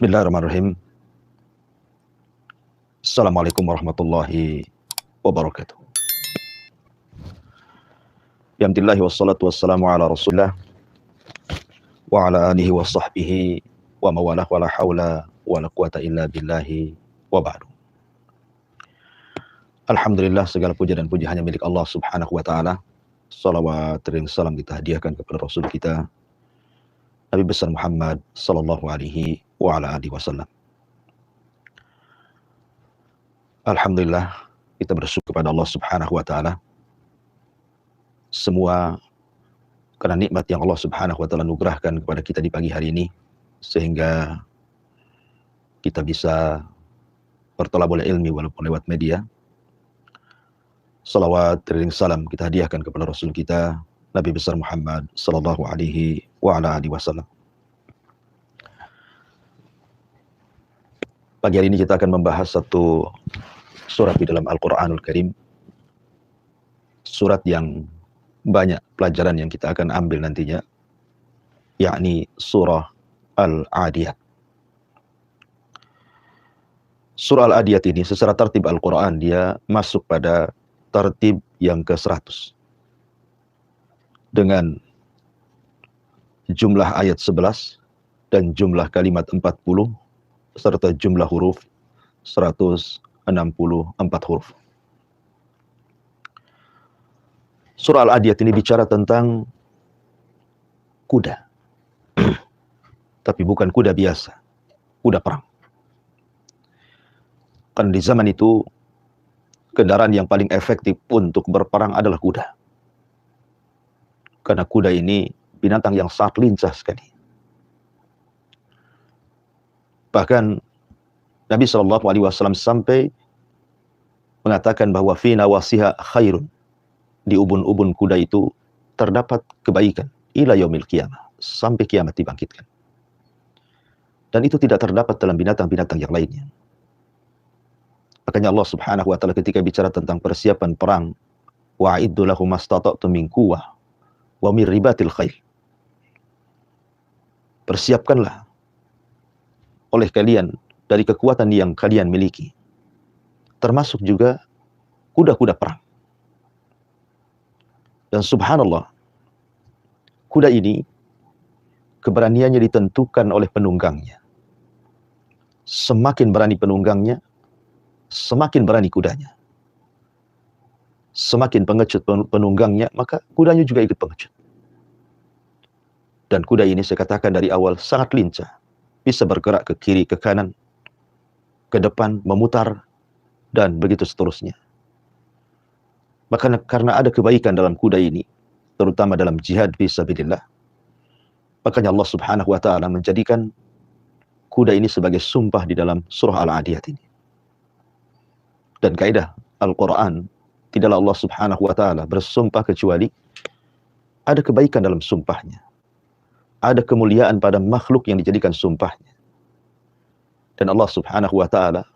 Bismillahirrahmanirrahim. Assalamualaikum warahmatullahi wabarakatuh. Alhamdulillah wassalatu wassalamu ala rasulillah wa ala alihi wa sahbihi wa mawalah wa la hawla wa la quwata illa billahi wa ba'du. Alhamdulillah, segala puja dan puji hanya milik Allah subhanahu wa ta'ala. Salawat dan salam kita hadiahkan kepada Rasul kita Nabi besar Muhammad sallallahu alaihi wa ala alihi wasallam. Alhamdulillah, kita bersyukur kepada Allah subhanahu wa ta'ala. Semua karena nikmat yang Allah subhanahu wa ta'ala anugerahkan kepada kita di pagi hari ini, sehingga kita bisa bertolabul ilmi walaupun lewat media. Salawat dan salam kita hadiahkan kepada Rasul kita Nabi besar Muhammad sallallahu alaihi wa ala alihi wasallam. Pagi hari ini kita akan membahas satu surat di dalam Al-Qur'anul Karim. Surat yang banyak pelajaran yang kita akan ambil nantinya, yakni surah Al-Adiyat. Surah Al-Adiyat ini secara tertib Al-Qur'an dia masuk pada tertib yang ke-100. Dengan jumlah ayat 11 dan jumlah kalimat 40 serta jumlah huruf 164 huruf. Surah Al-Adiyat ini bicara tentang kuda. Tapi bukan kuda biasa, kuda perang. Kan di zaman itu kendaraan yang paling efektif untuk berperang adalah kuda. Karena kuda ini binatang yang sangat lincah sekali. Bahkan Nabi SAW sampai mengatakan bahwa fi nawasiha khairun. Di ubun-ubun kuda itu terdapat kebaikan ila yaumil qiyamah, sampai kiamat dibangkitkan. Dan itu tidak terdapat dalam binatang-binatang yang lainnya. Makanya Allah Subhanahu wa taala ketika bicara tentang persiapan perang, wa'iddu lahum mastata'tum min quwwah wa min ribatil khail. Persiapkanlah oleh kalian dari kekuatan yang kalian miliki, termasuk juga kuda-kuda perang. Dan subhanallah, kuda ini keberaniannya ditentukan oleh penunggangnya. Semakin berani penunggangnya, semakin berani kudanya. Semakin pengecut penunggangnya, maka kudanya juga ikut pengecut. Dan kuda ini saya katakan dari awal sangat lincah. Bisa bergerak ke kiri, ke kanan, ke depan, memutar, dan begitu seterusnya. Maka karena ada kebaikan dalam kuda ini, terutama dalam jihad fisabilillah, makanya Allah Subhanahu wa ta'ala menjadikan kuda ini sebagai sumpah di dalam surah Al-Adiyat ini. Dan kaidah Al-Quran, tidaklah Allah Subhanahu wa ta'ala bersumpah kecuali ada kebaikan dalam sumpahnya. Ada kemuliaan pada makhluk yang dijadikan sumpahnya. Dan Allah Subhanahu wa ta'ala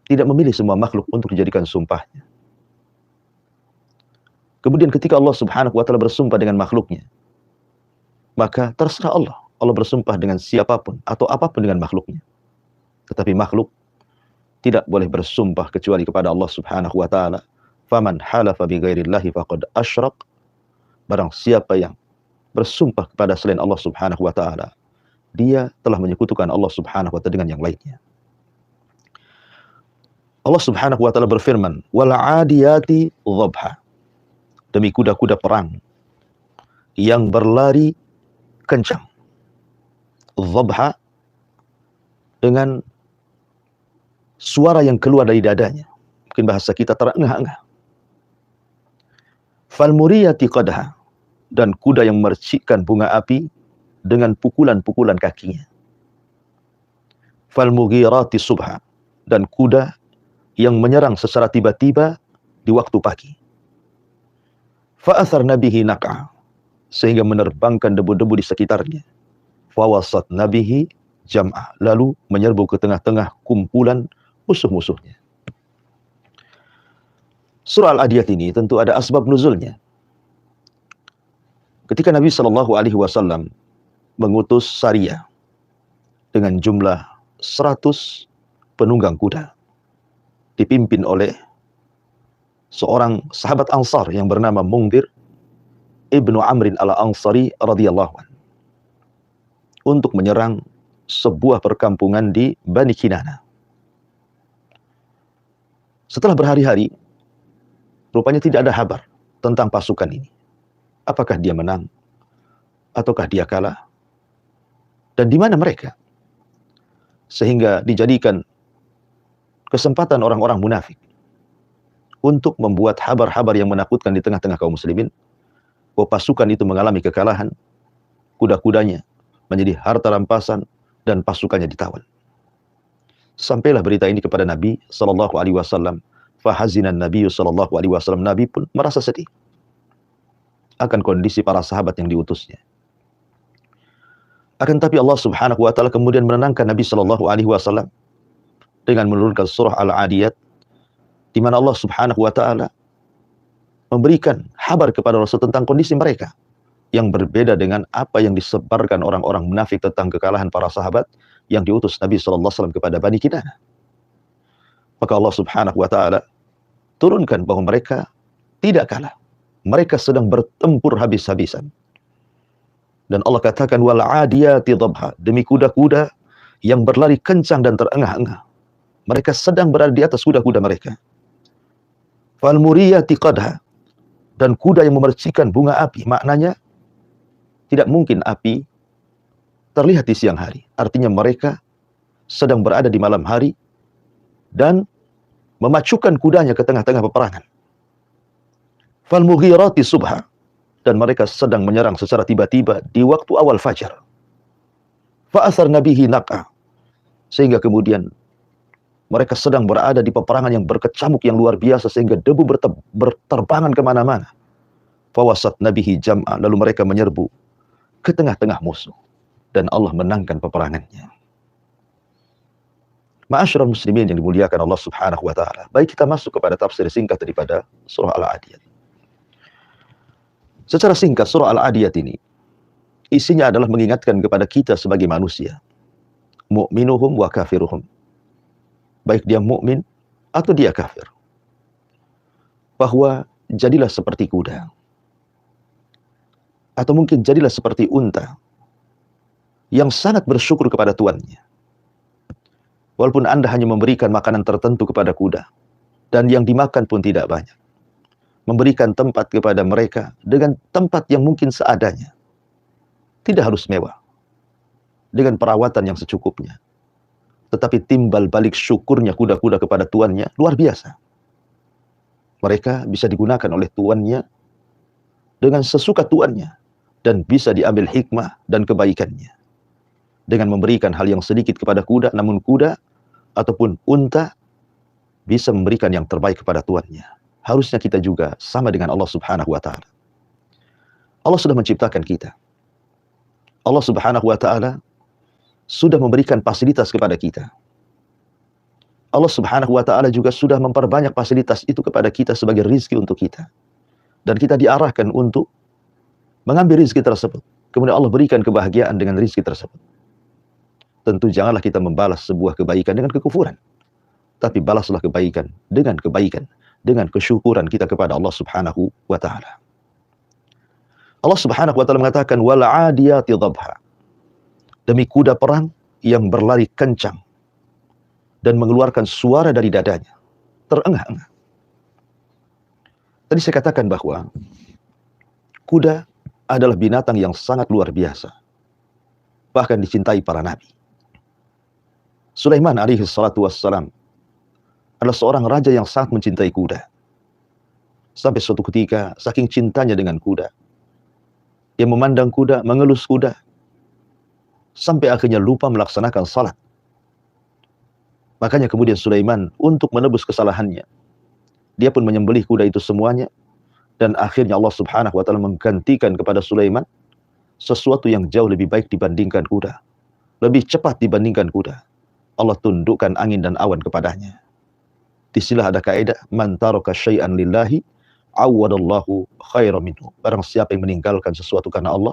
tidak memilih semua makhluk untuk dijadikan sumpahnya. Kemudian ketika Allah Subhanahu wa ta'ala bersumpah dengan makhluknya, maka terserah Allah. Allah bersumpah dengan siapapun atau apapun dengan makhluknya. Tetapi makhluk tidak boleh bersumpah kecuali kepada Allah Subhanahu wa ta'ala. Faman halafa bi ghairillahi faqad asyrak. Barang siapa yang bersumpah kepada selain Allah Subhanahu wa ta'ala, dia telah menyekutukan Allah Subhanahu wa ta'ala dengan yang lainnya. Allah Subhanahu wa ta'ala berfirman, wal 'adiyati dhabha. Demi kuda-kuda perang yang berlari kencang. Dhabha dengan suara yang keluar dari dadanya. Mungkin bahasa kita terengah-engah. Fal muriyati qadha. Dan kuda yang mercikkan bunga api dengan pukulan-pukulan kakinya. Fal mughirati subha. Dan kuda yang menyerang secara tiba-tiba di waktu pagi. Fa'athar nabihi naq'a. Sehingga menerbangkan debu-debu di sekitarnya. Fawasat nabihi jam'ah. Lalu menyerbu ke tengah-tengah kumpulan musuh-musuhnya. Surah Al-Adiyat ini tentu ada asbab nuzulnya. Ketika Nabi SAW mengutus Sariyah dengan jumlah 100 penunggang kuda dipimpin oleh seorang sahabat Ansar yang bernama Mungdir Ibnu Amrin al-Ansari radhiyallahu anhu untuk menyerang sebuah perkampungan di Bani Kinana. Setelah berhari-hari, rupanya tidak ada kabar tentang pasukan ini. Apakah dia menang ataukah dia kalah? Dan di mana mereka? Sehingga dijadikan kesempatan orang-orang munafik untuk membuat habar-habar yang menakutkan di tengah-tengah kaum muslimin, bahwa pasukan itu mengalami kekalahan, kuda-kudanya menjadi harta rampasan, dan pasukannya ditawan. Sampailah berita ini kepada Nabi sallallahu alaihi wasallam. Fahazinan Nabi sallallahu alaihi wasallam, Nabi pun merasa sedih akan kondisi para sahabat yang diutusnya. Akan tapi Allah Subhanahu wa taala kemudian menenangkan Nabi sallallahu alaihi wasallam dengan menurunkan surah Al-Adiyat, di mana Allah Subhanahu wa taala memberikan kabar kepada Rasul tentang kondisi mereka yang berbeda dengan apa yang disebarkan orang-orang munafik tentang kekalahan para sahabat yang diutus Nabi sallallahu alaihi wasallam kepada Bani Kinana. Maka Allah Subhanahu wa taala turunkan bahwa mereka tidak kalah. Mereka sedang bertempur habis-habisan. Dan Allah katakan wal adiyati dhabha, demi kuda-kuda yang berlari kencang dan terengah-engah. Mereka sedang berada di atas kuda-kuda mereka. Fal muriyati qadha, dan kuda yang memercikan bunga api. Maknanya tidak mungkin api terlihat di siang hari. Artinya mereka sedang berada di malam hari dan memacukan kudanya ke tengah-tengah peperangan. Fal mughirati subha, dan mereka sedang menyerang secara tiba-tiba di waktu awal fajar. Fa asarna bihi naqa, sehingga kemudian mereka sedang berada di peperangan yang berkecamuk yang luar biasa sehingga debu berterbangan kemana-mana. Fawasat nabihi jam'a, lalu mereka menyerbu ke tengah-tengah musuh dan Allah menangkan peperangannya. Ma'asyiral muslimin yang dimuliakan Allah Subhanahu wa taala. Baik, kita masuk kepada tafsir singkat daripada surah Al-Adiyat. Secara singkat surah Al-Adiyat ini isinya adalah mengingatkan kepada kita sebagai manusia, mu'minuhum wa kafiruhum, baik dia mukmin atau dia kafir, bahwa jadilah seperti kuda, atau mungkin jadilah seperti unta yang sangat bersyukur kepada tuannya. Walaupun Anda hanya memberikan makanan tertentu kepada kuda, dan yang dimakan pun tidak banyak. Memberikan tempat kepada mereka dengan tempat yang mungkin seadanya. Tidak harus mewah. Dengan perawatan yang secukupnya. Tetapi timbal balik syukurnya kuda-kuda kepada tuannya luar biasa. Mereka bisa digunakan oleh tuannya dengan sesuka tuannya. Dan bisa diambil hikmah dan kebaikannya. Dengan memberikan hal yang sedikit kepada kuda, namun kuda ataupun unta bisa memberikan yang terbaik kepada tuannya. Harusnya kita juga sama dengan Allah Subhanahu wa taala. Allah sudah menciptakan kita. Allah Subhanahu wa taala sudah memberikan fasilitas kepada kita. Allah Subhanahu wa taala juga sudah memperbanyak fasilitas itu kepada kita sebagai rizki untuk kita. Dan kita diarahkan untuk mengambil rizki tersebut. Kemudian Allah berikan kebahagiaan dengan rizki tersebut. Tentu janganlah kita membalas sebuah kebaikan dengan kekufuran. Tapi balaslah kebaikan, dengan kesyukuran kita kepada Allah Subhanahu wa taala. Allah Subhanahu wa taala mengatakan wal 'adiyati dhabha, demi kuda perang yang berlari kencang dan mengeluarkan suara dari dadanya, terengah-engah. Tadi saya katakan bahwa kuda adalah binatang yang sangat luar biasa, bahkan dicintai para nabi. Sulaiman alaihi salatu wassalam adalah seorang raja yang sangat mencintai kuda. Sampai suatu ketika, saking cintanya dengan kuda, dia memandang kuda, mengelus kuda, sampai akhirnya lupa melaksanakan salat. Makanya kemudian Sulaiman untuk menebus kesalahannya, dia pun menyembelih kuda itu semuanya, dan akhirnya Allah Subhanahu wa taala menggantikan kepada Sulaiman sesuatu yang jauh lebih baik dibandingkan kuda. Lebih cepat dibandingkan kuda. Allah tundukkan angin dan awan kepadanya. Di sinilah ada kaidah man taraka syai'an lillahi awadallahu khairan minhu. Barang siapa yang meninggalkan sesuatu karena Allah,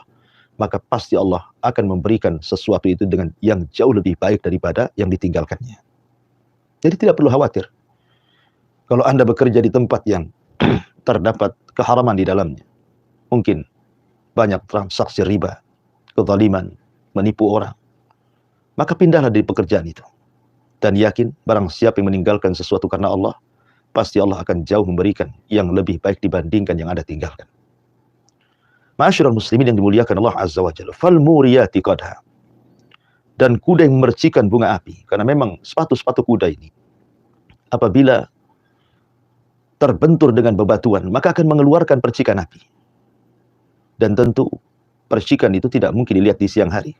maka pasti Allah akan memberikan sesuatu itu dengan yang jauh lebih baik daripada yang ditinggalkannya. Jadi tidak perlu khawatir. Kalau Anda bekerja di tempat yang terdapat keharaman di dalamnya, mungkin banyak transaksi riba, kezaliman, menipu orang, maka pindahlah dari pekerjaan itu. Dan yakin barang siapa yang meninggalkan sesuatu karena Allah, pasti Allah akan jauh memberikan yang lebih baik dibandingkan yang Anda tinggalkan. Ma'asyiral muslimin yang dimuliakan Allah Azza wa Jalla, fal muriyati qadha. Dan kuda yang memercikan bunga api, karena memang sepatu-sepatu kuda ini apabila terbentur dengan bebatuan, maka akan mengeluarkan percikan api. Dan tentu percikan itu tidak mungkin dilihat di siang hari,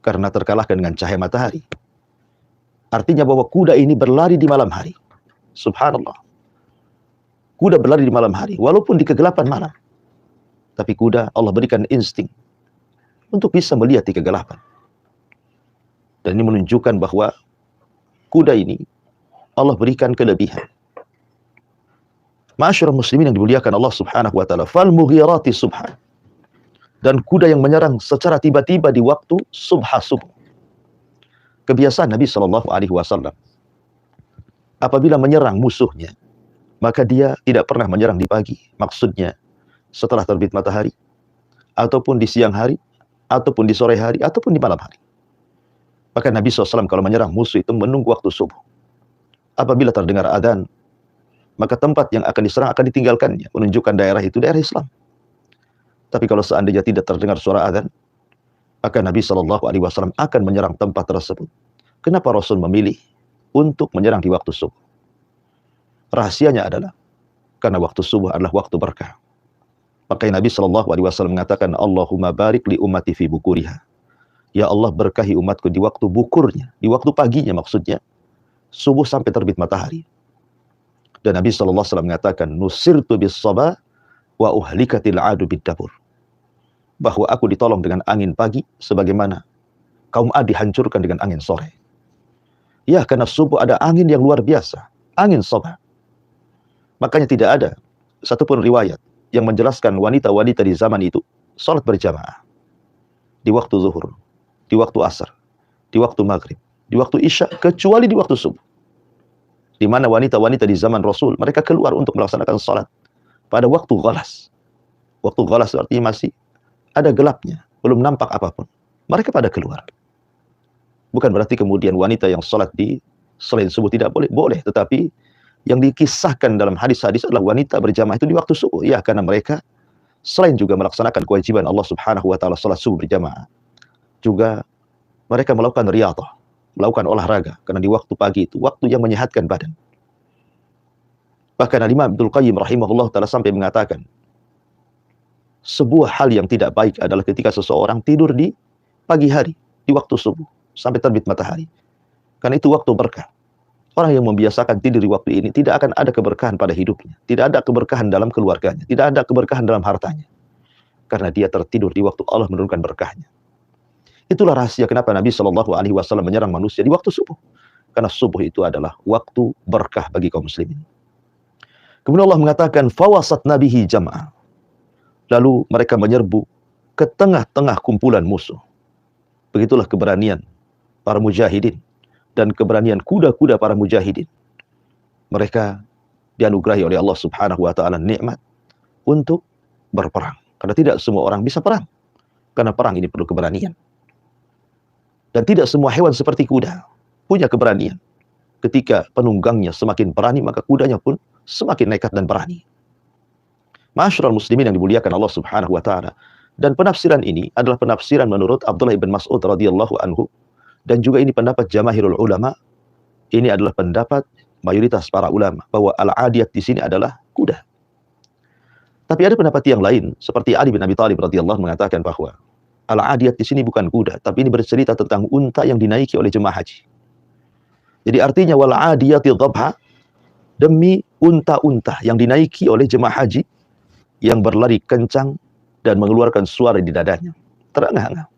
karena terkalahkan dengan cahaya matahari. Artinya bahwa kuda ini berlari di malam hari. Subhanallah. Kuda berlari di malam hari, walaupun di kegelapan malam. Tapi kuda Allah berikan insting untuk bisa melihat di kegelapan. Dan ini menunjukkan bahwa kuda ini Allah berikan kelebihan. Ma'asyiral muslimin yang dimuliakan Allah Subhanahu wa taala, fal mughirati subhan. Dan kuda yang menyerang secara tiba-tiba di waktu subuh. Kebiasaan Nabi Shallallahu alaihi wasallam apabila menyerang musuhnya, maka dia tidak pernah menyerang di pagi. Maksudnya setelah terbit matahari, ataupun di siang hari, ataupun di sore hari, ataupun di malam hari. Maka Nabi SAW kalau menyerang musuh itu menunggu waktu subuh. Apabila terdengar adzan, maka tempat yang akan diserang akan ditinggalkannya, menunjukkan daerah itu daerah Islam. Tapi kalau seandainya tidak terdengar suara adzan, maka Nabi SAW akan menyerang tempat tersebut. Kenapa Rasul memilih untuk menyerang di waktu subuh? Rahasianya adalah karena waktu subuh adalah waktu berkah. Makanya Nabi SAW mengatakan, Allahumma barik li ummati fi bukuriha. Ya Allah, berkahi umatku di waktu bukurnya, di waktu paginya maksudnya, subuh sampai terbit matahari. Dan Nabi SAW mengatakan, nusirtu bis sabah wa uhlikatil adu bid dabur. Bahwa aku ditolong dengan angin pagi, sebagaimana kaum Ad dihancurkan dengan angin sore. Ya, karena subuh ada angin yang luar biasa, angin sabah. Makanya tidak ada satupun riwayat yang menjelaskan wanita-wanita di zaman itu salat berjamaah di waktu zuhur, di waktu asar, di waktu maghrib, di waktu isya, kecuali di waktu subuh. Di mana wanita-wanita di zaman Rasul, mereka keluar untuk melaksanakan salat pada waktu ghalas. Waktu ghalas artinya masih ada gelapnya, belum nampak apapun. Mereka pada keluar. Bukan berarti kemudian wanita yang salat di selain subuh tidak boleh, boleh, tetapi yang dikisahkan dalam hadis-hadis adalah wanita berjamaah itu di waktu subuh. Ya, karena mereka selain juga melaksanakan kewajiban Allah Subhanahu wa taala salat subuh berjamaah, juga mereka melakukan riyadhah, melakukan olahraga, karena di waktu pagi itu waktu yang menyehatkan badan. Bahkan Imam Ibnu Qayyim rahimahullah taala sampai mengatakan, sebuah hal yang tidak baik adalah ketika seseorang tidur di pagi hari, di waktu subuh sampai terbit matahari. Karena itu waktu berkah. Orang yang membiasakan tidur di waktu ini tidak akan ada keberkahan pada hidupnya, tidak ada keberkahan dalam keluarganya, tidak ada keberkahan dalam hartanya. Karena dia tertidur di waktu Allah menurunkan berkahnya. Itulah rahasia kenapa Nabi Shallallahu alaihi wasallam menyerang manusia di waktu subuh. Karena subuh itu adalah waktu berkah bagi kaum muslimin. Kemudian Allah mengatakan fawasat nabihi jam'a. Lalu mereka menyerbu ke tengah-tengah kumpulan musuh. Begitulah keberanian para mujahidin dan keberanian kuda-kuda para mujahidin. Mereka dianugerahi oleh Allah Subhanahu wa taala nikmat untuk berperang. Karena tidak semua orang bisa perang. Karena perang ini perlu keberanian. Dan tidak semua hewan seperti kuda punya keberanian. Ketika penunggangnya semakin berani, maka kudanya pun semakin nekat dan berani. Ma'asyiral muslimin yang dimuliakan Allah Subhanahu wa taala. Dan penafsiran ini adalah penafsiran menurut Abdullah bin Mas'ud radhiyallahu anhu, dan juga ini pendapat jamaahirul ulama. Ini adalah pendapat mayoritas para ulama bahwa al-adiyat di sini adalah kuda. Tapi ada pendapat yang lain seperti Ali bin Abi Thalib radhiyallahu mengatakan bahwa al-adiyat di sini bukan kuda, tapi ini bercerita tentang unta yang dinaiki oleh jemaah haji. Jadi artinya wal adiyati dhabha, demi unta-unta yang dinaiki oleh jemaah haji yang berlari kencang dan mengeluarkan suara di dadanya, terengah-engah.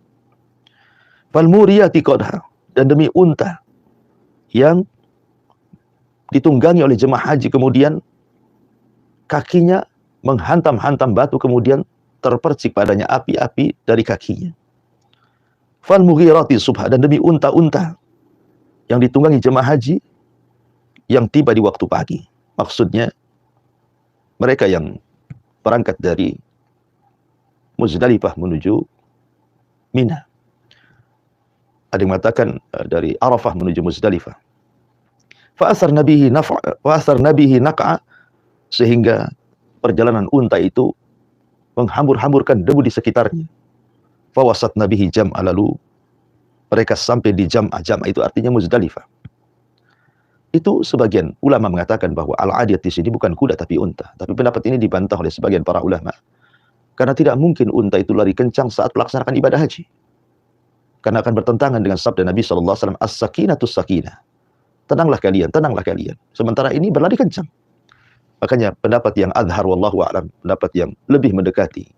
Fal muriyati qadha, dan demi unta yang ditunggangi oleh jemaah haji kemudian kakinya menghantam-hantam batu kemudian terpercik padanya api-api dari kakinya. Fal mughirati subha, dan demi unta-unta yang ditunggangi jemaah haji yang tiba di waktu pagi. Maksudnya mereka yang berangkat dari Muzdalifah menuju Mina. Ada yang mengatakan dari Arafah menuju Muzdalifah. Fa'asar nabihi naq'a, sehingga perjalanan unta itu menghambur-hamburkan debu di sekitarnya. Fawasat nabihi jam'a, lalu mereka sampai di jam'a. Jam'a itu artinya Muzdalifah. Itu sebagian ulama mengatakan bahwa al-adiyat di sini bukan kuda tapi unta. Tapi pendapat ini dibantah oleh sebagian para ulama. Karena tidak mungkin unta itu lari kencang saat melaksanakan ibadah haji. Karena akan bertentangan dengan sabda Nabi SAW, as-sakinatus sakinah. Tenanglah kalian, tenanglah kalian. Sementara ini berlari kencang. Makanya pendapat yang adhar wallahu a'lam, pendapat yang lebih mendekati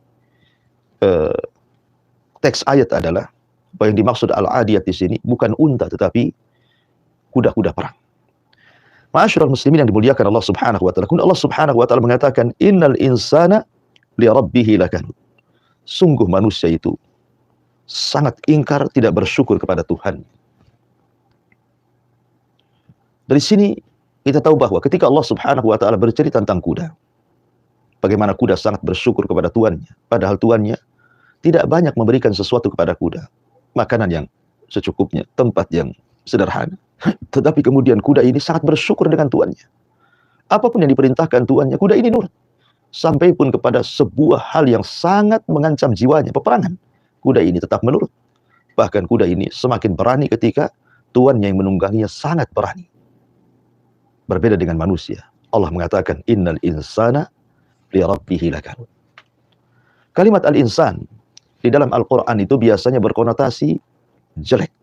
teks ayat adalah bahwa yang dimaksud al-adiyat di sini bukan unta tetapi kuda-kuda perang. Ma'asyiral muslimin yang dimuliakan Allah Subhanahu wa taala. Allah Subhanahu wa taala mengatakan, innal insana li rabbih lakanud. Sungguh manusia itu sangat ingkar, tidak bersyukur kepada Tuhan. Dari sini kita tahu bahwa ketika Allah Subhanahu wa taala bercerita tentang kuda, bagaimana kuda sangat bersyukur kepada tuannya, padahal tuannya tidak banyak memberikan sesuatu kepada kuda. Makanan yang secukupnya, tempat yang sederhana. Tetapi kemudian kuda ini sangat bersyukur dengan tuannya. Apapun yang diperintahkan tuannya, kuda ini nurut. Sampai pun kepada sebuah hal yang sangat mengancam jiwanya, peperangan, kuda ini tetap menurut. Bahkan kuda ini semakin berani ketika tuannya yang menungganginya sangat berani. Berbeda dengan manusia. Allah mengatakan, innal insana li rabbih lakanud. Kalimat al-insan di dalam Al-Quran itu biasanya berkonotasi jelek.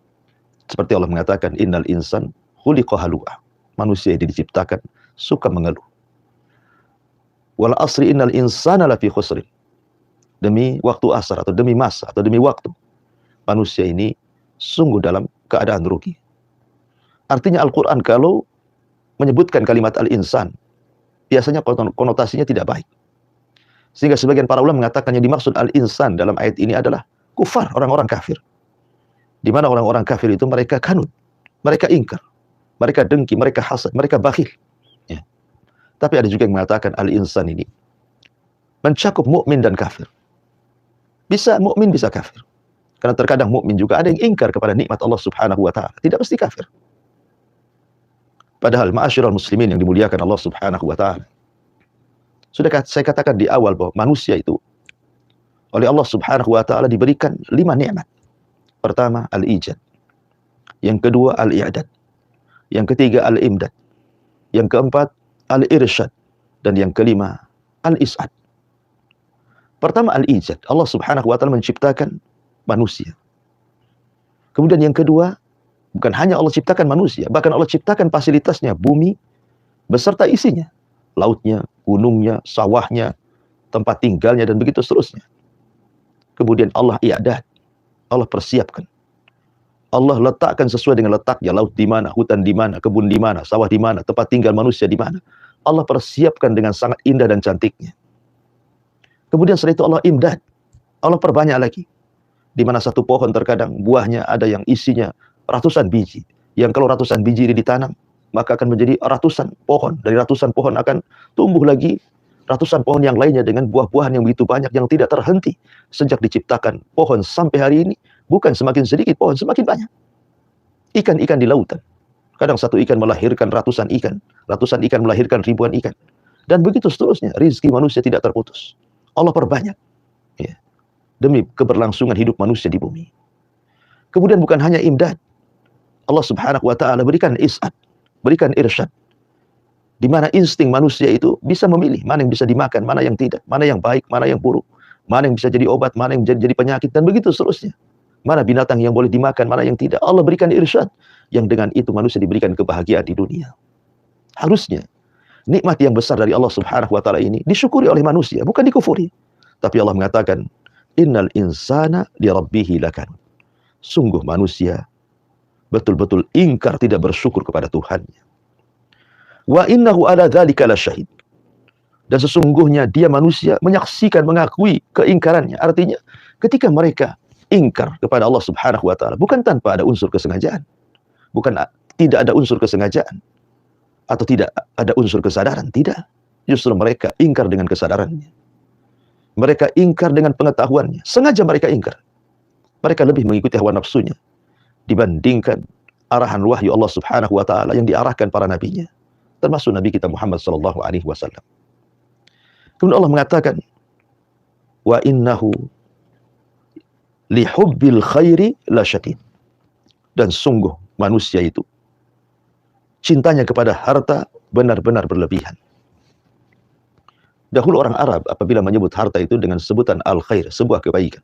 Seperti Allah mengatakan, innal insan khuliqa halu'a. Manusia ini diciptakan suka mengeluh. Wal asri innal insana lafi khusrin. Demi waktu asar atau demi masa atau demi waktu, manusia ini sungguh dalam keadaan rugi. Artinya Al-Quran kalau menyebutkan kalimat al-insan, biasanya konotasinya tidak baik. Sehingga sebagian para ulama mengatakan yang dimaksud al-insan dalam ayat ini adalah kufar, orang-orang kafir. Di mana orang-orang kafir itu mereka kanut, mereka ingkar, mereka dengki, mereka hasad, mereka bakhil. Ya. Tapi ada juga yang mengatakan al-insan ini mencakup mukmin dan kafir. Bisa mukmin, bisa kafir. Karena terkadang mukmin juga ada yang ingkar kepada nikmat Allah Subhanahu wa taala, tidak mesti kafir. Padahal ma'asyiral muslimin yang dimuliakan Allah Subhanahu wa taala, sudah saya katakan di awal bahwa manusia itu oleh Allah Subhanahu wa taala diberikan 5 nikmat. Pertama, al-ijad. Yang kedua, al-i'dad. Yang ketiga, al-imdad. Yang keempat, al-irsyad. Dan yang kelima, al-is'ad. Pertama, al-ijad. Allah Subhanahu wa taala menciptakan manusia. Kemudian yang kedua, bukan hanya Allah ciptakan manusia, bahkan Allah ciptakan fasilitasnya, bumi beserta isinya. Lautnya, gunungnya, sawahnya, tempat tinggalnya, dan begitu seterusnya. Kemudian Allah i'dad. Allah persiapkan. Allah letakkan sesuai dengan letaknya, laut di mana, hutan di mana, kebun di mana, sawah di mana, tempat tinggal manusia di mana. Allah persiapkan dengan sangat indah dan cantiknya. Kemudian setelah itu Allah imdad. Allah perbanyak lagi. Di mana satu pohon terkadang buahnya ada yang isinya ratusan biji. Yang kalau ratusan biji ini ditanam, maka akan menjadi ratusan pohon. Dari ratusan pohon akan tumbuh lagi ratusan pohon yang lainnya dengan buah-buahan yang begitu banyak yang tidak terhenti. Sejak diciptakan pohon sampai hari ini, bukan semakin sedikit pohon, semakin banyak. Ikan-ikan di lautan. Kadang satu ikan melahirkan ratusan ikan melahirkan ribuan ikan. Dan begitu seterusnya, rizki manusia tidak terputus. Allah perbanyak. Ya. Demi keberlangsungan hidup manusia di bumi. Kemudian bukan hanya imdad. Allah Subhanahu wa ta'ala berikan is'ad, berikan irsyad. Di mana insting manusia itu bisa memilih mana yang bisa dimakan, mana yang tidak, mana yang baik, mana yang buruk, mana yang bisa jadi obat, mana yang jadi penyakit, dan begitu seterusnya. Mana binatang yang boleh dimakan, mana yang tidak. Allah berikan irsyad, yang dengan itu manusia diberikan kebahagiaan di dunia. Harusnya nikmat yang besar dari Allah Subhanahu wa ta'ala ini disyukuri oleh manusia, bukan dikufuri. Tapi Allah mengatakan, innal insana li rabbih lakanud. Sungguh manusia betul-betul ingkar, tidak bersyukur kepada Tuhannya. Wa innahu ala dzalika lasyahid. Dan sesungguhnya dia manusia menyaksikan, mengakui keingkarannya. Artinya ketika mereka ingkar kepada Allah Subhanahu wa taala bukan tanpa ada unsur kesengajaan. Bukan tidak ada unsur kesengajaan atau tidak ada unsur kesadaran, tidak. Justru mereka ingkar dengan kesadarannya. Mereka ingkar dengan pengetahuannya. Sengaja mereka ingkar. Mereka lebih mengikuti hawa nafsunya dibandingkan arahan wahyu Allah Subhanahu wa taala yang diarahkan para nabinya, termasuk Nabi kita Muhammad sallallahu alaihi wasallam. Kemudian Allah mengatakan, wa innahu lihubbil khairi lasyadid. Dan sungguh manusia itu cintanya kepada harta benar-benar berlebihan. Dahulu orang Arab apabila menyebut harta itu dengan sebutan al-khair, sebuah kebaikan.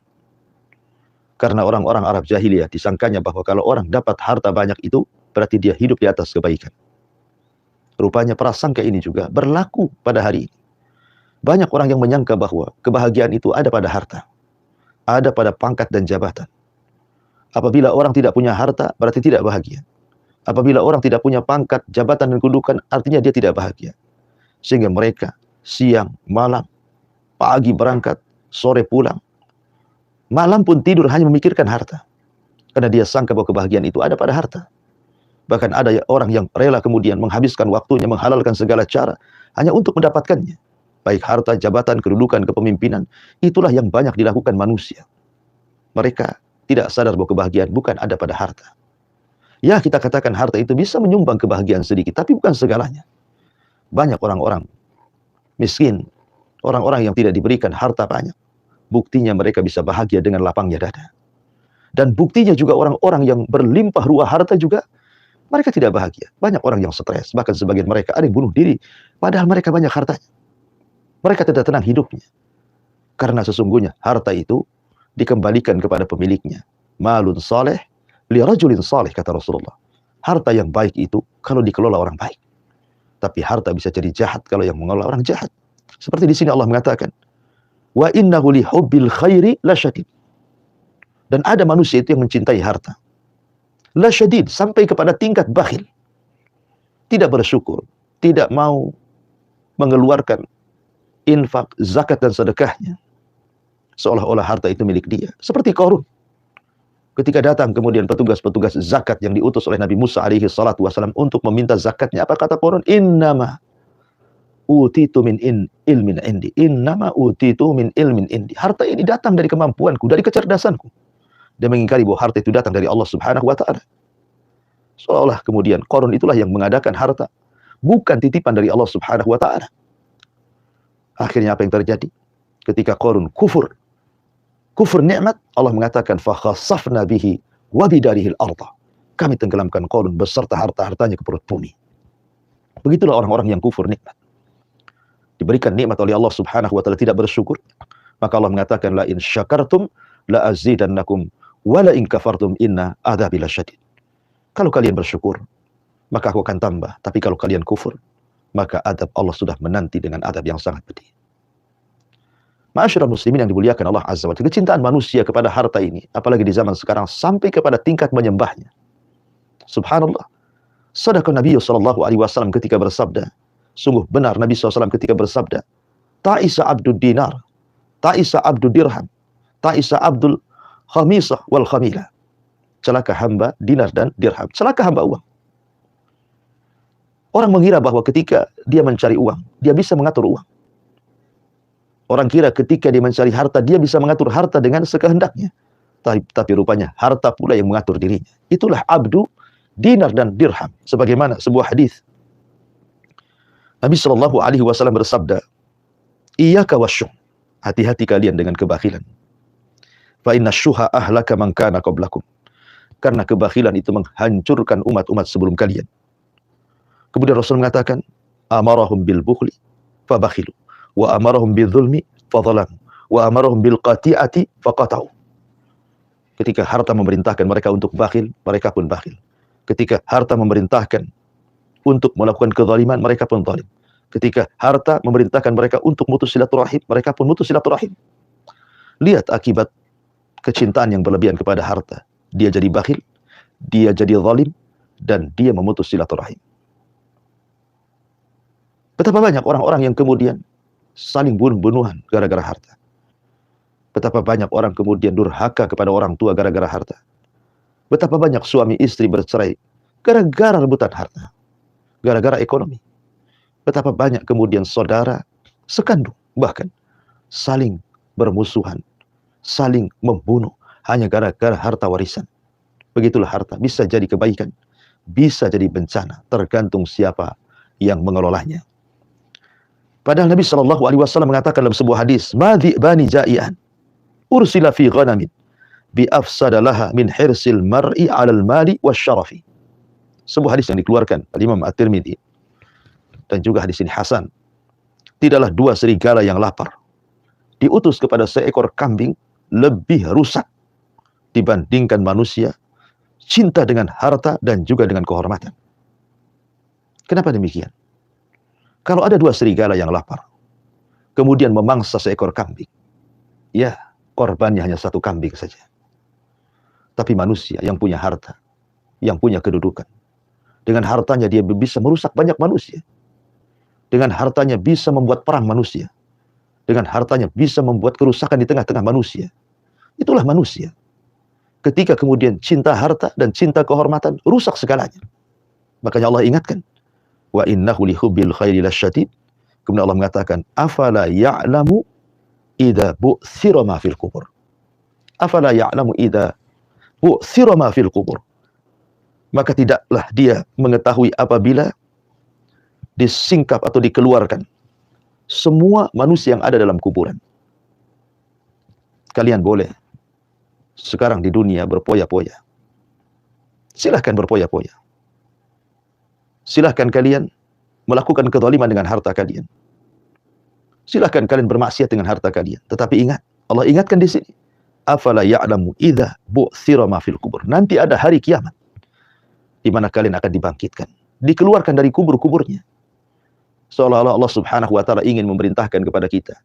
Karena orang-orang Arab jahiliyah disangkanya bahwa kalau orang dapat harta banyak itu berarti dia hidup di atas kebaikan. Rupanya prasangka ini juga berlaku pada hari ini. Banyak orang yang menyangka bahwa kebahagiaan itu ada pada harta, ada pada pangkat dan jabatan. Apabila orang tidak punya harta, berarti tidak bahagia. Apabila orang tidak punya pangkat, jabatan, dan kedudukan, artinya dia tidak bahagia. Sehingga mereka siang, malam, pagi berangkat, sore pulang, malam pun tidur hanya memikirkan harta. Karena dia sangka bahwa kebahagiaan itu ada pada harta. Bahkan ada orang yang rela kemudian menghabiskan waktunya, menghalalkan segala cara, hanya untuk mendapatkannya. Baik harta, jabatan, kedudukan, kepemimpinan, itulah yang banyak dilakukan manusia. Mereka tidak sadar bahwa kebahagiaan bukan ada pada harta. Ya, kita katakan harta itu bisa menyumbang kebahagiaan sedikit, tapi bukan segalanya. Banyak orang-orang miskin, orang-orang yang tidak diberikan harta banyak, buktinya mereka bisa bahagia dengan lapangnya dada. Dan buktinya juga orang-orang yang berlimpah ruah harta juga, mereka tidak bahagia. Banyak orang yang stres, bahkan sebagian mereka ada yang bunuh diri, padahal mereka banyak hartanya. Mereka tidak tenang hidupnya. Karena sesungguhnya harta itu dikembalikan kepada pemiliknya. Malun saleh li rajulin saleh, kata Rasulullah. Harta yang baik itu kalau dikelola orang baik. Tapi harta bisa jadi jahat kalau yang mengelola orang jahat. Seperti di sini Allah mengatakan, wa innahu li hubbil khairi lasyadid. Dan ada manusia itu yang mencintai harta. Lasyadid, sampai kepada tingkat bakhil. Tidak bersyukur, tidak mau mengeluarkan infak, zakat, dan sedekahnya. Seolah-olah harta itu milik dia. Seperti Qarun. Ketika datang kemudian petugas-petugas zakat yang diutus oleh Nabi Musa alaihi salatu wasalam untuk meminta zakatnya, apa kata Qarun? Innama utitu min ilmin indi. Innama utitu min ilmin indi. Harta ini datang dari kemampuanku, dari kecerdasanku. Dia mengingkari bahwa harta itu datang dari Allah Subhanahu wa taala. Seolah kemudian Qarun itulah yang mengadakan harta, bukan titipan dari Allah Subhanahu wa taala. Akhirnya apa yang terjadi? Ketika Qarun kufur nikmat, Allah mengatakan fa khasafna bihi wa bidarihi al-ardh. Kami tenggelamkan Qarun beserta harta-hartanya ke perut bumi. Begitulah orang-orang yang kufur nikmat. Diberikan nikmat oleh Allah Subhanahu wa taala tidak bersyukur, maka Allah mengatakan la in syakartum la azidannakum wa la in kafartum inna adzabi lasyadid. Kalau kalian bersyukur, maka aku akan tambah, tapi kalau kalian kufur, maka adab Allah sudah menanti dengan adab yang sangat pedih. Ma'asyiral muslimin yang dimuliakan Allah Azza wa Jalla, kecintaan manusia kepada harta ini, apalagi di zaman sekarang, sampai kepada tingkat menyembahnya. Subhanallah. Sadaqah Nabi sallallahu alaihi wasallam ketika bersabda, sungguh benar Nabi SAW ketika bersabda, ta'isa abdud dinar, ta'isa abdud dirham, ta'isa abdul khamisah wal khamilah. Celaka hamba dinar dan dirham. Celaka hamba uang. Orang mengira bahwa ketika dia mencari uang, dia bisa mengatur uang. Orang kira ketika dia mencari harta, dia bisa mengatur harta dengan sekehendaknya. Tapi rupanya harta pula yang mengatur dirinya. Itulah abdu, dinar dan dirham. Sebagaimana sebuah hadis. Nabi Shallallahu Alaihi Wasallam bersabda, Iyaka wasyuh, hati-hati kalian dengan kebakhilan. Fa inna syuha ahlaka man kana qablakum. Karena kebakhilan itu menghancurkan umat-umat sebelum kalian. Kemudian Rasul mengatakan, amarahum bil bukhli fabakhilu, wa amarahum bil zulmi fadhalamu, wa amarahum bil qati'ati faqata'u. Ketika harta memerintahkan mereka untuk bakhil, mereka pun bakhil. Ketika harta memerintahkan untuk melakukan kezaliman, mereka pun zalim. Ketika harta memerintahkan mereka untuk mutus silaturahim, mereka pun mutus silaturahim. Lihat akibat kecintaan yang berlebihan kepada harta. Dia jadi bakhil, dia jadi zalim, dan dia memutus silaturahim. Betapa banyak orang-orang yang kemudian saling bunuh-bunuhan gara-gara harta. Betapa banyak orang kemudian durhaka kepada orang tua gara-gara harta. Betapa banyak suami istri bercerai gara-gara rebutan harta, gara-gara ekonomi. Betapa banyak kemudian saudara sekandung bahkan saling bermusuhan, saling membunuh hanya gara-gara harta warisan. Begitulah harta, bisa jadi kebaikan, bisa jadi bencana, tergantung siapa yang mengelolanya. Padahal Nabi SAW mengatakan dalam sebuah hadis, "Madhi'bani ja'ian, ursila fi ghanamin, bi afsadalaha min hirsil mar'i 'alal mali wasyarafi." Sebuah hadis yang dikeluarkan oleh Imam At-Tirmidzi dan juga hadis ini hasan. Tidaklah dua serigala yang lapar diutus kepada seekor kambing lebih rusak dibandingkan manusia cinta dengan harta dan juga dengan kehormatan. Kenapa demikian? Kalau ada dua serigala yang lapar, kemudian memangsa seekor kambing, ya korbannya hanya satu kambing saja. Tapi manusia yang punya harta, yang punya kedudukan, dengan hartanya dia bisa merusak banyak manusia. Dengan hartanya bisa membuat perang manusia. Dengan hartanya bisa membuat kerusakan di tengah-tengah manusia. Itulah manusia. Ketika kemudian cinta harta dan cinta kehormatan, rusak segalanya. Makanya Allah ingatkan, wa innahu lihubbil khairi lasyadid. Kemudian Allah mengatakan, afala ya'lamu idza bu'thira ma fil qubur. Afala ya'lamu idza bu'thira ma fil qubur. Maka tidaklah dia mengetahui apabila disingkap atau dikeluarkan semua manusia yang ada dalam kuburan. Kalian boleh sekarang di dunia berpoya-poya. Silahkan berpoya-poya. Silahkan kalian melakukan kezaliman dengan harta kalian. Silahkan kalian bermaksiat dengan harta kalian. Tetapi ingat, Allah ingatkan di sini, afala ya'lamu idza bu'thira ma fil kubur. Nanti ada hari kiamat di mana kalian akan dibangkitkan, dikeluarkan dari kubur-kuburnya. Seolah-olah Allah Subhanahu wa taala ingin memerintahkan kepada kita,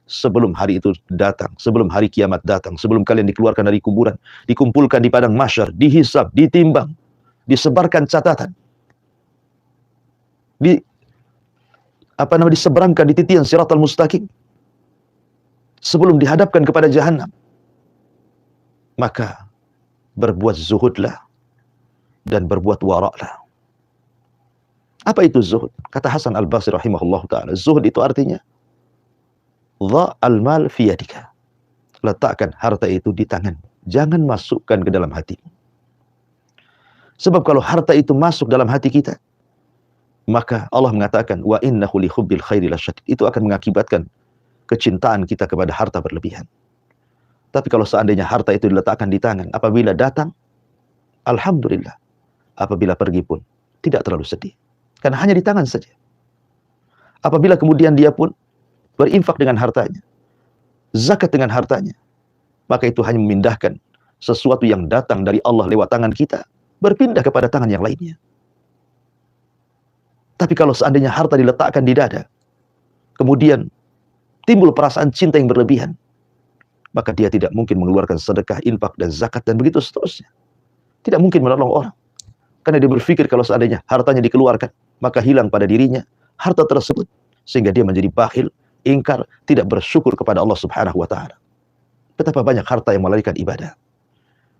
sebelum hari itu datang, sebelum hari kiamat datang, sebelum kalian dikeluarkan dari kuburan, dikumpulkan di padang mahsyar, dihisab, ditimbang, disebarkan catatan, diseberangkan di titian siratal mustaqim, sebelum dihadapkan kepada jahanam, maka berbuat zuhudlah dan berbuat waraklah. Apa itu zuhud? Kata Hasan Al-Basri rahimahullah ta'ala, zuhud itu artinya dha'al mal fi yadika. Letakkan harta itu di tangan, jangan masukkan ke dalam hatimu. Sebab kalau harta itu masuk dalam hati kita, maka Allah mengatakan wa innahu li hubbil khairi lasyadid. Itu akan mengakibatkan kecintaan kita kepada harta berlebihan. Tapi kalau seandainya harta itu diletakkan di tangan, apabila datang, alhamdulillah. Apabila pergi pun tidak terlalu sedih. Karena hanya di tangan saja. Apabila kemudian dia pun berinfak dengan hartanya, zakat dengan hartanya, maka itu hanya memindahkan sesuatu yang datang dari Allah lewat tangan kita, berpindah kepada tangan yang lainnya. Tapi kalau seandainya harta diletakkan di dada, kemudian timbul perasaan cinta yang berlebihan, maka dia tidak mungkin mengeluarkan sedekah, infak, dan zakat, dan begitu seterusnya. Tidak mungkin menolong orang. Karena dia berpikir kalau seandainya hartanya dikeluarkan, maka hilang pada dirinya harta tersebut. Sehingga dia menjadi bakhil, ingkar, tidak bersyukur kepada Allah Subhanahu wa ta'ala. Betapa banyak harta yang melalaikan ibadah.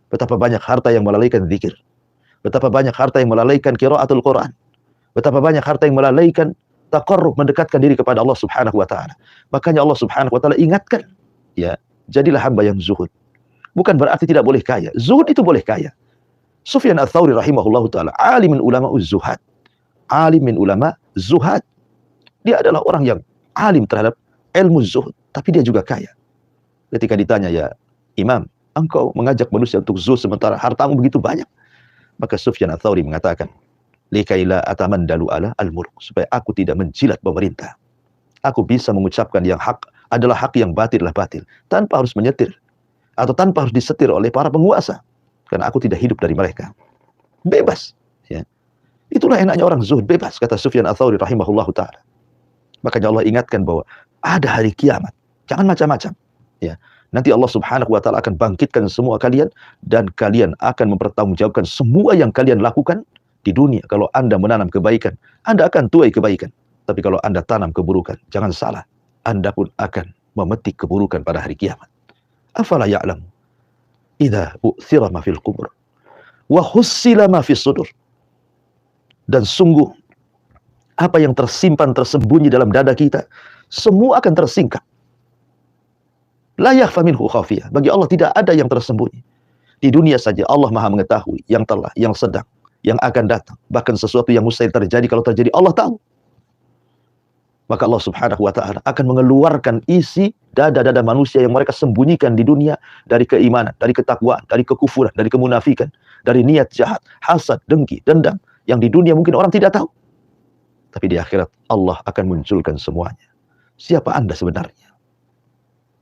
Betapa banyak harta yang melalaikan zikir. Betapa banyak harta yang melalaikan qiraatul Quran. Betapa banyak harta yang melalaikan taqarrub, mendekatkan diri kepada Allah Subhanahu wa ta'ala. Makanya Allah Subhanahu wa ta'ala ingatkan, ya, jadilah hamba yang zuhud. Bukan berarti tidak boleh kaya. Zuhud itu boleh kaya. Sufyan Ats-Tsauri rahimahullahu ta'ala, alim min ulama zuhad. Alim min ulama zuhad. Dia adalah orang yang alim terhadap ilmu zuhud, tapi dia juga kaya. Ketika ditanya, ya Imam, engkau mengajak manusia untuk zuhud sementara hartamu begitu banyak. Maka Sufyan Ats-Tsauri mengatakan, likaila atamandalu ala al-mulk, supaya aku tidak menjilat pemerintah. Aku bisa mengucapkan yang hak adalah hak, yang batil adalah batil, tanpa harus menyetir atau tanpa harus disetir oleh para penguasa, karena aku tidak hidup dari mereka. Bebas, ya. Itulah enaknya orang zuhud, bebas, kata Sufyan Ats-Tsauri rahimahullahu ta'ala. Makanya Allah ingatkan bahwa ada hari kiamat, jangan macam-macam, ya. Nanti Allah Subhanahu wa ta'ala akan bangkitkan semua kalian, dan kalian akan mempertanggungjawabkan semua yang kalian lakukan di dunia. Kalau Anda menanam kebaikan, Anda akan tuai kebaikan. Tapi kalau Anda tanam keburukan, jangan salah, Anda pun akan memetik keburukan pada hari kiamat. Afala ya'lam idza u'thira ma fil qubur wa hussila ma fis sudur. Dan sungguh apa yang tersimpan tersembunyi dalam dada kita semua akan tersingkap. La yakhfa minhu khafiyah. Bagi Allah tidak ada yang tersembunyi. Di dunia saja Allah Maha mengetahui yang telah, yang sedang, yang akan datang. Bahkan sesuatu yang mustahil terjadi, kalau terjadi Allah tahu. Maka Allah Subhanahu wa ta'ala akan mengeluarkan isi dada-dada manusia yang mereka sembunyikan di dunia dari keimanan, dari ketakwaan, dari kekufuran, dari kemunafikan, dari niat jahat, hasad, dengki, dendam yang di dunia mungkin orang tidak tahu. Tapi di akhirat Allah akan munculkan semuanya. Siapa Anda sebenarnya?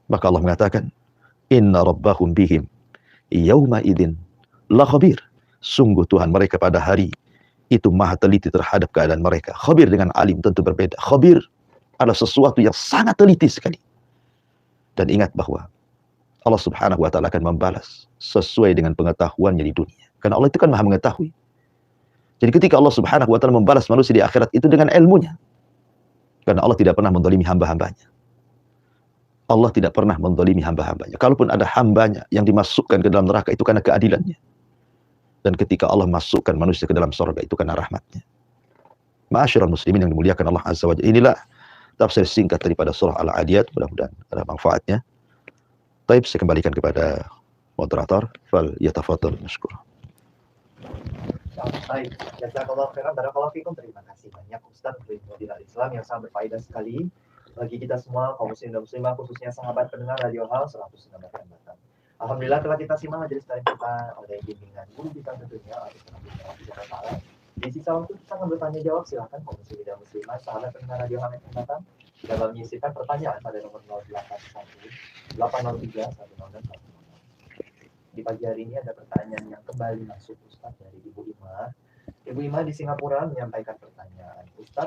Maka Allah mengatakan, inna rabbahum bihim yauma idzin la khabir. Sungguh Tuhan mereka pada hari itu maha teliti terhadap keadaan mereka. Khabir dengan alim tentu berbeda. Khabir adalah sesuatu yang sangat teliti sekali. Dan ingat bahwa Allah Subhanahu wa ta'ala akan membalas sesuai dengan pengetahuannya di dunia. Karena Allah itu kan maha mengetahui. Jadi ketika Allah Subhanahu wa ta'ala membalas manusia di akhirat itu dengan ilmunya. Karena Allah tidak pernah menzalimi hamba-hambanya. Allah tidak pernah menzalimi hamba-hambanya. Kalaupun ada hambanya yang dimasukkan ke dalam neraka itu karena keadilannya. Dan ketika Allah masukkan manusia ke dalam surga itu karena rahmatnya. Ma'asyiral muslimin yang dimuliakan Allah Azza wa Jalla. Inilah tafsir singkat daripada surah Al-Adiyat. Mudah-mudahan ada manfaatnya. Baik, saya kembalikan kepada moderator. Fal yatafadhal mashkur. Baik, jazakallahu khairan, barakallahu fikum. Terima kasih banyak Ustaz untuk Modal Islam yang sangat berfaedah sekali bagi kita semua kaum muslim dan muslimah, khususnya sahabat pendengar Radio Hal 106 FM Batam. Alhamdulillah telah kita simak majelis taklim kita oleh bimbingan guru kita tentunya di sisa waktu kita akan bertanya jawab. Silakan kaum muslim dan muslimah sahabat pendengar Radio Hal FM Batam dalam menyisipkan pertanyaan pada nomor 081 803 106. Di pagi hari ini ada pertanyaan yang kembali masuk Ustaz dari Ibu Ima. Ibu Ima di Singapura menyampaikan pertanyaan, Ustaz,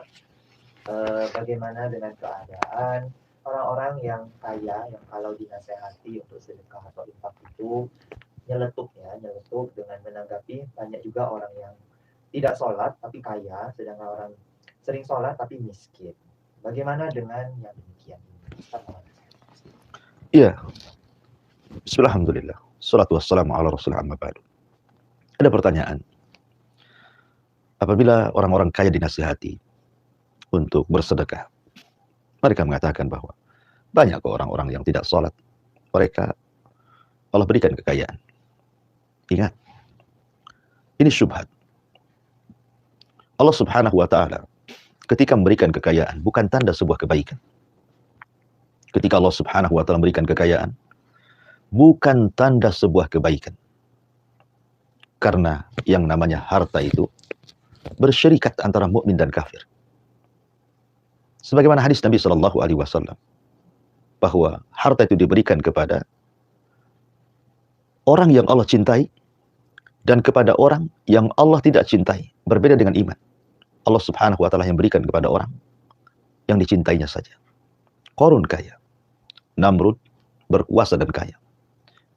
bagaimana dengan keadaan orang-orang yang kaya yang kalau dinasehati untuk sedekah atau infak itu nyeletuk dengan menanggapi banyak juga orang yang tidak sholat tapi kaya, sedangkan orang sering sholat tapi miskin. Bagaimana dengan yang demikian ini? Iya. Bismillahirrahmanirrahim. Salatu wassalamu ala rasulillah amma ba'du. Ada pertanyaan. Apabila orang-orang kaya dinasihati untuk bersedekah, mereka mengatakan bahwa banyak orang-orang yang tidak sholat. Mereka Allah berikan kekayaan. Ingat, ini syubhat. Allah Subhanahu wa ta'ala ketika memberikan kekayaan bukan tanda sebuah kebaikan. Ketika Allah Subhanahu wa ta'ala memberikan kekayaan bukan tanda sebuah kebaikan. Karena yang namanya harta itu bersyirikat antara mukmin dan kafir. Sebagaimana hadis Nabi Shallallahu Alaihi Wasallam bahwa harta itu diberikan kepada orang yang Allah cintai dan kepada orang yang Allah tidak cintai. Berbeda dengan iman. Allah Subhanahu wa ta'ala yang berikan kepada orang yang dicintainya saja. Qarun kaya, Namrud berkuasa dan kaya,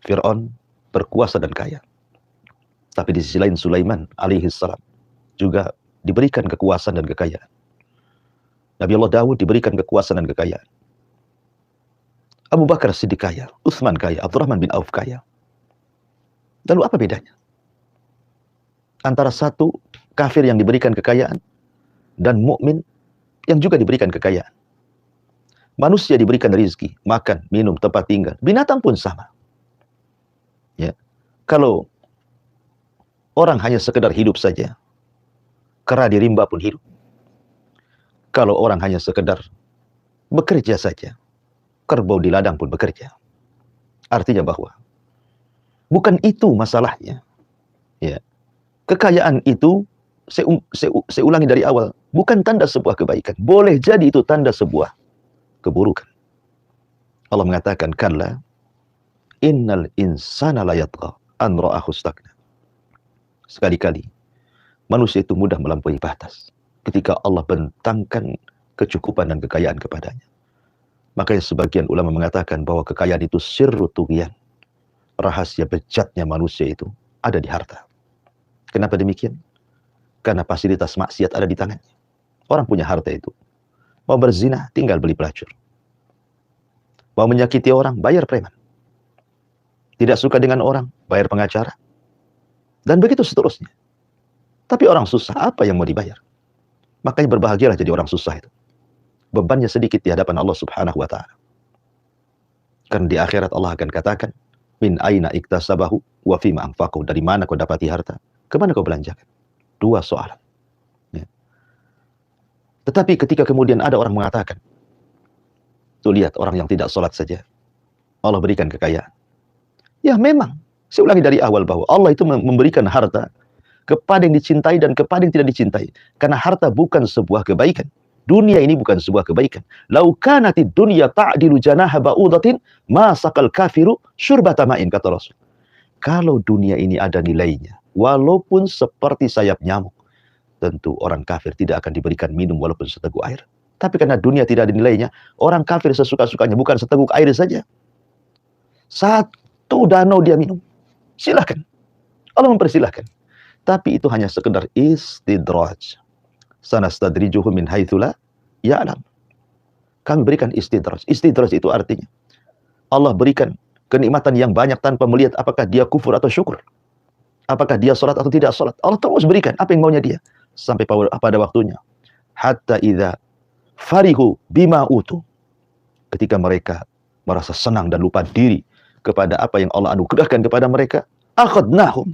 Fir'aun berkuasa dan kaya. Tapi di sisi lain Sulaiman alaihissalam juga diberikan kekuasaan dan kekayaan. Nabi Allah Dawud diberikan kekuasaan dan kekayaan. Abu Bakar Siddiq kaya, Utsman kaya, Abdurrahman bin Auf kaya. Lalu apa bedanya antara satu kafir yang diberikan kekayaan dan mukmin yang juga diberikan kekayaan? Manusia diberikan rezeki, makan, minum, tempat tinggal. Binatang pun sama. Ya. Kalau orang hanya sekedar hidup saja, kera di rimba pun hidup. Kalau orang hanya sekedar bekerja saja, kerbau di ladang pun bekerja. Artinya bahwa bukan itu masalahnya. Ya. Kekayaan itu, saya ulangi dari awal, bukan tanda sebuah kebaikan. Boleh jadi itu tanda sebuah keburukan. Allah mengatakan, kalla innal insana la yatgha an ra'ahu istaghna. Sekali-kali manusia itu mudah melampaui batas ketika Allah bentangkan kecukupan dan kekayaan kepadanya. Makanya sebagian ulama mengatakan bahwa kekayaan itu sirru tughyan. Rahasia bejatnya manusia itu ada di harta. Kenapa demikian? Karena fasilitas maksiat ada di tangannya. Orang punya harta itu. Mau berzina tinggal beli pelacur. Mau menyakiti orang, bayar preman. Tidak suka dengan orang, bayar pengacara. Dan begitu seterusnya. Tapi orang susah, apa yang mau dibayar? Makanya berbahagialah jadi orang susah itu. Bebannya sedikit di hadapan Allah Subhanahu wa Ta'ala. Karena di akhirat Allah akan katakan, min aina iktasabahu wa fima anfaqahu. Dari mana kau dapati harta? Kemana kau belanjakan? Dua soalan. Ya. Tetapi ketika kemudian ada orang mengatakan, tuh lihat orang yang tidak sholat saja, Allah berikan kekayaan. Ya memang, saya ulangi dari awal bahwa Allah itu memberikan harta kepada yang dicintai dan kepada yang tidak dicintai. Karena harta bukan sebuah kebaikan. Dunia ini bukan sebuah kebaikan. Lau kanatid dunya ta'dilu janaha ba'udatin ma saqal kafiru syurbata ma'in, kata Rasul. Kalau dunia ini ada nilainya, walaupun seperti sayap nyamuk, tentu orang kafir tidak akan diberikan minum walaupun seteguk air. Tapi karena dunia tidak ada nilainya, orang kafir sesuka-sukanya, bukan seteguk air saja. Satu danau dia minum. Silahkan. Allah mempersilahkan. Tapi itu hanya sekedar istidraj. Sanastadrijuhum min haitsu la ya'lam. Kami berikan istidraj. Istidraj itu artinya Allah berikan kenikmatan yang banyak tanpa melihat apakah dia kufur atau syukur. Apakah dia sholat atau tidak sholat. Allah terus berikan apa yang maunya dia. Sampai pada waktunya. Hatta idza farihu bima utu. Ketika mereka merasa senang dan lupa diri kepada apa yang Allah anugerahkan kepada mereka, akhadnahum,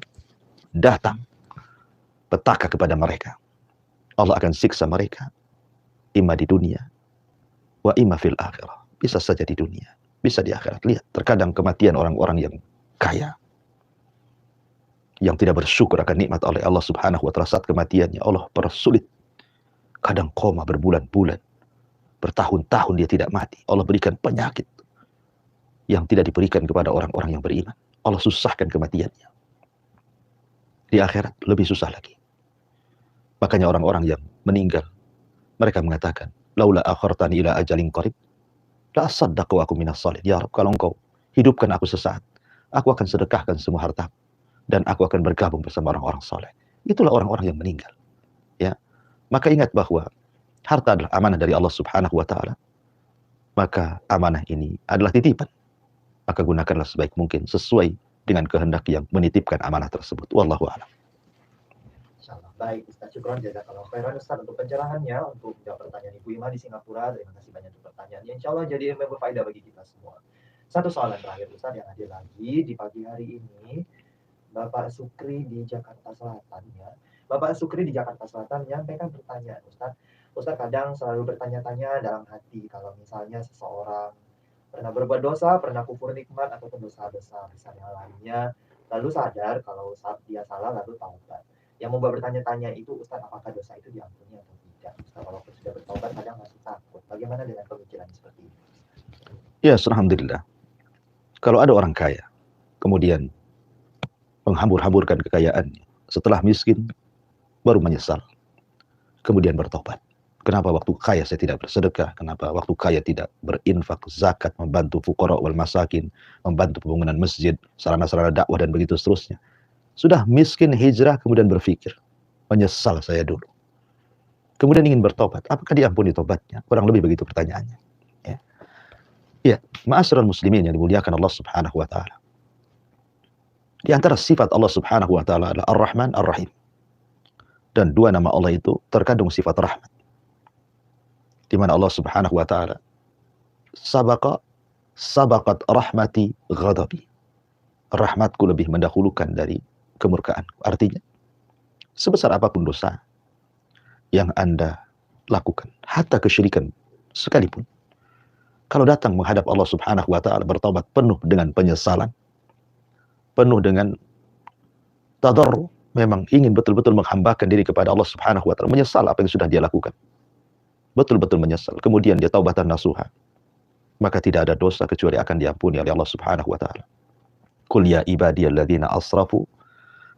datang petaka kepada mereka. Allah akan siksa mereka, imma di dunia, wa imma fil akhirah. Bisa saja di dunia, bisa di akhirat. Lihat, terkadang kematian orang-orang yang kaya, yang tidak bersyukur akan nikmat oleh Allah Subhanahu wa Ta'ala, saat kematiannya Allah persulit. Kadang koma berbulan-bulan, bertahun-tahun dia tidak mati. Allah berikan penyakit yang tidak diberikan kepada orang-orang yang beriman. Allah susahkan kematiannya. Di akhirat lebih susah lagi. Makanya orang-orang yang meninggal, mereka mengatakan, laula akhartani ila ajalin qarib, la asaddaqu aku minas salihin. Ya Rabb, kalau engkau hidupkan aku sesaat, aku akan sedekahkan semua harta dan aku akan bergabung bersama orang-orang saleh. Itulah orang-orang yang meninggal. Ya. Maka ingat bahwa harta adalah amanah dari Allah Subhanahu wa Ta'ala. Maka amanah ini adalah titipan. Maka gunakanlah sebaik mungkin sesuai dengan kehendak yang menitipkan amanah tersebut. Wallahu a'lam. Insyaallah. Baik, Ustaz, syukron jazakallahu khairan Ustaz untuk pencerahannya, untuk menjawab pertanyaan Ibu Ima di Singapura. Terima kasih banyak untuk pertanyaannya. Insyaallah jadi ilmu berfaedah bagi kita semua. Satu soalan terakhir Ustaz yang hadir lagi di pagi hari ini, Bapak Sukri di Jakarta Selatan ya. Bapak Sukri di Jakarta Selatan menyampaikan pertanyaan Ustaz. Ustaz kadang selalu bertanya-tanya dalam hati kalau misalnya seseorang pernah berbuat dosa, pernah kufur nikmat ataupun dosa besar yang lainnya, lalu sadar kalau saat dia salah lalu taubat. Yang membuat bertanya-tanya itu, Ustaz, apakah dosa itu diampuni atau tidak? Ustaz, walaupun sudah bertobat kadang masih takut. Bagaimana dengan pemikiran seperti ini? Ya, alhamdulillah. Kalau ada orang kaya, kemudian menghambur-hamburkan kekayaannya, setelah miskin, baru menyesal, kemudian bertobat. Kenapa waktu kaya saya tidak bersedekah? Kenapa waktu kaya tidak berinfak, zakat, membantu fuqara wal masakin, membantu pembangunan masjid, sarana-sarana dakwah dan begitu seterusnya. Sudah miskin hijrah kemudian berpikir, menyesal saya dulu. Kemudian ingin bertobat, apakah diampuni tobatnya? Kurang lebih begitu pertanyaannya. Ya, ya, ma'asyiral muslimin yang dimuliakan Allah Subhanahu wa Ta'ala. Di antara sifat Allah Subhanahu wa Ta'ala adalah Ar-Rahman Ar-Rahim. Dan dua nama Allah itu terkandung sifat rahmat. Di mana Allah Subhanahu wa Ta'ala sabaqat rahmati ghadabi. Rahmatku lebih mendahulukan dari kemurkaanku. Artinya, sebesar apapun dosa yang Anda lakukan, hatta kesyirikan sekalipun, kalau datang menghadap Allah Subhanahu wa Ta'ala bertobat penuh dengan penyesalan, penuh dengan tadarru, memang ingin betul-betul menghambakan diri kepada Allah Subhanahu wa Ta'ala, menyesal apa yang sudah dia lakukan, betul-betul menyesal, kemudian dia taubatan nasuha, maka tidak ada dosa kecuali akan diampuni oleh Allah Subhanahu wa Ta'ala. Qul ya ibadiyalladzina asrafu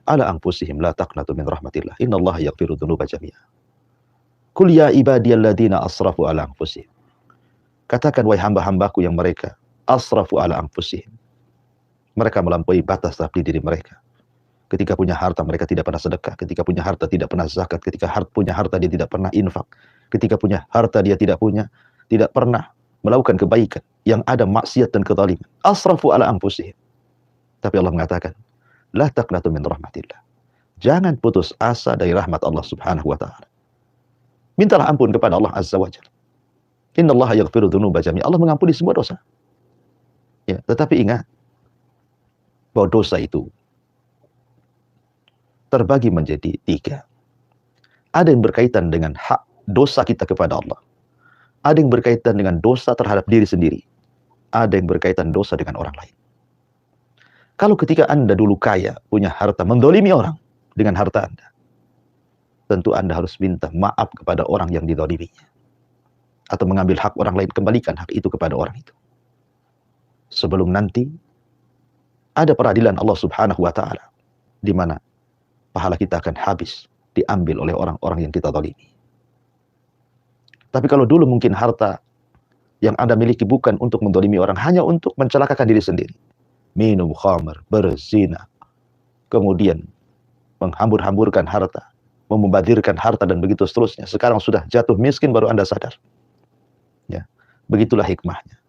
ala anfusihim la taqnatu min rahmatillah innallaha yaghfiru dzunuba jami'a. Qul ya ibadiyalladzina asrafu ala anfusihim. Katakan wahai hamba-hambaku yang mereka asrafu ala anfusihim. Mereka melampaui batas dalam diri mereka. Ketika punya harta mereka tidak pernah sedekah, ketika punya harta tidak pernah zakat, ketika punya harta dia tidak pernah infak, ketika punya harta dia tidak pernah melakukan kebaikan. yang ada maksiat dan kezaliman. Asrafu ala anfusihim. Tapi Allah mengatakan, la taqnatu min rahmatillah. Jangan putus asa dari rahmat Allah Subhanahu wa taala. Mintalah ampun kepada Allah Azza wa Jalla. Innallaha yaghfiru dzunuba jami'a. Allah mengampuni semua dosa. Ya, tetapi ingat bahwa dosa itu terbagi menjadi 3. Ada yang berkaitan dengan hak dosa kita kepada Allah. Ada yang berkaitan dengan dosa terhadap diri sendiri. Ada yang berkaitan dosa dengan orang lain. Kalau ketika Anda dulu kaya, punya harta, mendolimi orang dengan harta Anda, tentu Anda harus minta maaf kepada orang yang didoliminya. Atau mengambil hak orang lain, kembalikan hak itu kepada orang itu. Sebelum nanti ada peradilan Allah Subhanahu wa taala di mana pahala kita akan habis diambil oleh orang-orang yang kita zalimi. Tapi kalau dulu mungkin harta yang Anda miliki bukan untuk mendolimi orang, hanya untuk mencelakakan diri sendiri. Minum khamr, berzina, kemudian menghambur-hamburkan harta, membazirkan harta dan begitu seterusnya. Sekarang sudah jatuh miskin baru Anda sadar. Ya, begitulah hikmahnya.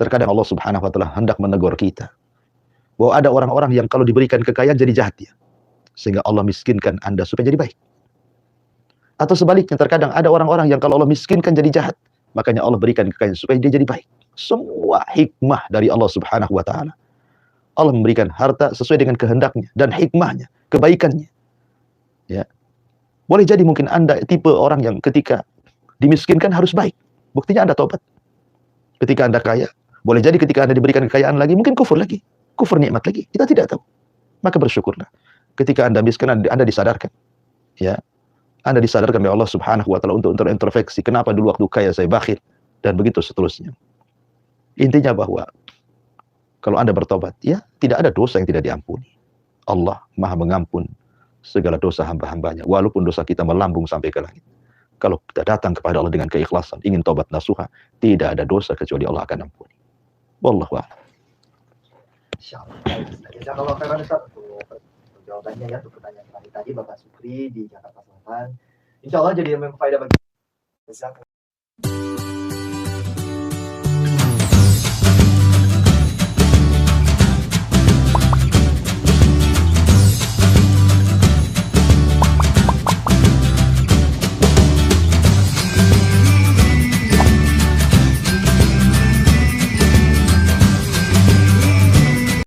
Terkadang Allah Subhanahu wa taala hendak menegur kita bahwa ada orang-orang yang kalau diberikan kekayaan jadi jahat ya. Sehingga Allah miskinkan Anda supaya jadi baik. Atau sebaliknya, terkadang ada orang-orang yang kalau Allah miskinkan jadi jahat, makanya Allah berikan kekayaan supaya dia jadi baik. Semua hikmah dari Allah Subhanahu wa taala. Allah memberikan harta sesuai dengan kehendaknya dan hikmahnya, kebaikannya. Ya. Boleh jadi mungkin Anda tipe orang yang ketika dimiskinkan harus baik. Buktinya Anda tobat. Ketika Anda kaya, boleh jadi ketika Anda diberikan kekayaan lagi, mungkin kufur lagi. Kufur nikmat lagi. Kita tidak tahu. Maka bersyukurlah. Ketika Anda miskin, Anda disadarkan. Ya. Anda disadarkan oleh Allah Subhanahu wa taala untuk introspeksi, kenapa dulu waktu kaya saya bakhil dan begitu seterusnya. Intinya bahwa kalau Anda bertobat, ya tidak ada dosa yang tidak diampuni. Allah Maha mengampun segala dosa hamba-hambanya, walaupun dosa kita melambung sampai ke langit. Kalau kita datang kepada Allah dengan keikhlasan, ingin tobat nasuha, tidak ada dosa kecuali Allah akan ampuni. Wallahu a'lam. Insyaallah. Jazakallahu khairan Ustaz untuk jawabannya ya, untuk pertanyaan tadi Bapak Sukri di Jakarta Selatan. Insya Allah jadi yang berfaedah bagi